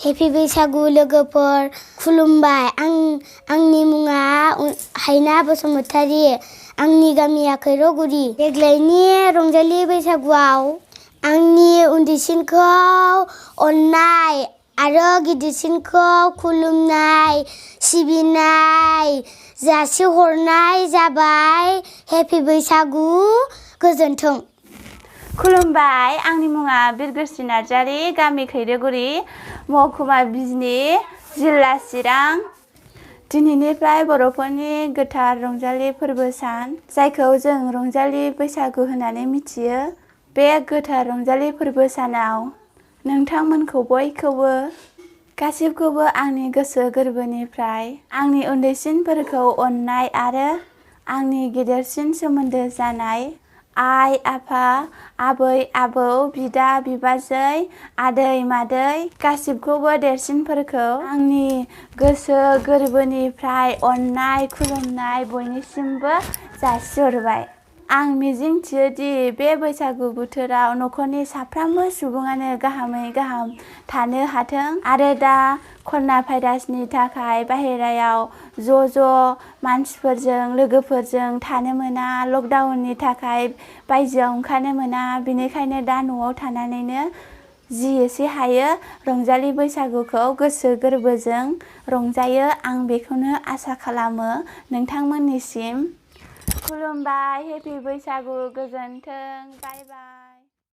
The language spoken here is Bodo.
हेपि बैसागु लोगोफोर खुलुमबाय आंनि मुङा हायना बसुमतारी आंनि गामिया खैरगुरि देग्लायनि रंजालि बैसागुआव आंनि उन्दैसिनखौ अननाय आरो गिदिरसिनखौ खुलुमनाय सिबिनाय जासिहरनाय जाबाय हेपि बैसागु गोजोन्थों। खुलुमबाय आंनि मुङा बिरगोस्रि नार्जारी गामि खैरगुरि महकुमा बिजनी जिल्ला चिरां दिनैनिफ्राय बर'फोरनि गोथार रंजालि फोरबो सान जायखौ जों रंजालि बैसागु होननानै मिथियो। बे गोथार रंजालि फोरबो सानाव नोंथांमोनखौ बयखौबो गासिबखौबो आंनि गोसो गोरबोनिफ्राय आंनि उन्दैसिनफोरखौ अननाय आरो आंनि गेदेरसिन सोमोन्दो जानाय आइ आफा आबै आबौ बिदा बिबाजै आदै मादै गासिबखौबो देरसिनफोरखौ आंनि गोसो गोरबोनिफ्राय अननाय खुलुमनाय बयनिसिमबो जासिहरबाय। आं मिजिंथियोदि बे बैसागु बोथोराव न'खरनि साफ्रोमबो सुबुङानो गाहामै गाहाम थानो हाथों आरो दा कर'ना भाइरासनि थाखाय बाहेरायाव ज' मानसिफोरजों लोगोफोरजों थानो मोना लकडाउननि थाखाय बायजोआव ओंखारनो मोना बेनिखायनो दा न'आव थानानैनो जि एसे हायो रंजालि बैसागुखौ गोसो गोरबोजों रंजायो आं बेखौनो आसा खालामो नोंथांमोननिसिम। खुलुमबाय हेपि बैसागु गोजोन्थों बाय बाय।